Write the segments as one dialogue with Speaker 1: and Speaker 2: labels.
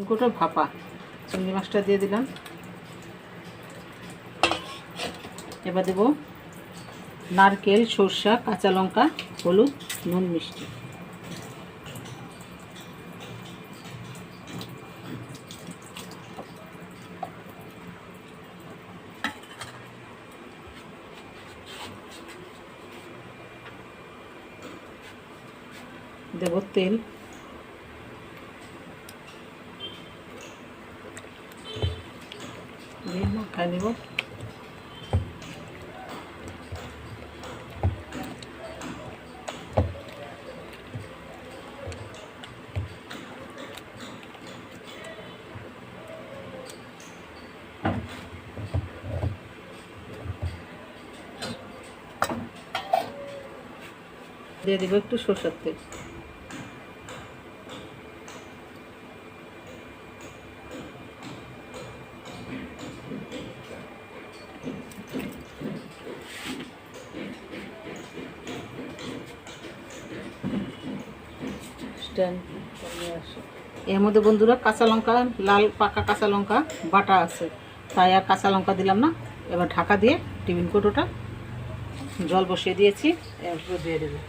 Speaker 1: গোটা ভাপা চিংড়ি মাছটা দিয়ে দিলাম। এবার দেব নারকেল, সরষা, কাঁচা লঙ্কা, হলুদ, নুন, মিষ্টি। দেব তেল, দিয়ে মাখায় নেব। দিয়ে দেবো একটু সরষের তেল। এর মধ্যে বন্ধুরা কাঁচা লঙ্কা, লাল পাকা কাঁচা লঙ্কা বাটা আছে, তাই আর কাঁচা লঙ্কা দিলাম না। এবার ঢাকা দিয়ে টিফিন কৌটোটা জল বসিয়ে দিয়েছি, এবার দিয়ে দেবো,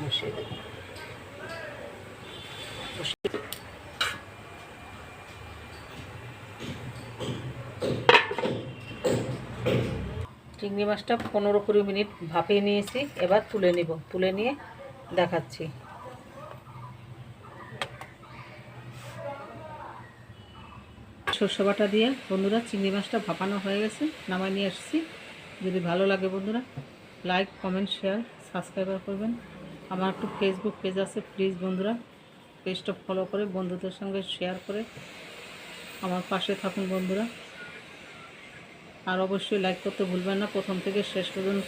Speaker 1: বসিয়ে দেবো। চিংড়ি মাছটা 15-20 মিনিট ভাপিয়ে নিয়েছি, এবার তুলে নিব। তুলে নিয়ে দেখাচ্ছি। সরষে বাটা দিয়ে বন্ধুরা চিংড়ি মাছটা ভাপানো হয়ে গেছে, নামায় নিয়ে আসছি। যদি ভালো লাগে বন্ধুরা লাইক, কমেন্ট, শেয়ার, সাবস্ক্রাইব করবেন। আমার একটু ফেসবুক পেজ আছে, প্লিজ বন্ধুরা পেজটা ফলো করে বন্ধুদের সঙ্গে শেয়ার করে আমার পাশে থাকুন বন্ধুরা। আর অবশ্যই লাইক করতে ভুলবেন না, প্রথম থেকে শেষ পর্যন্ত।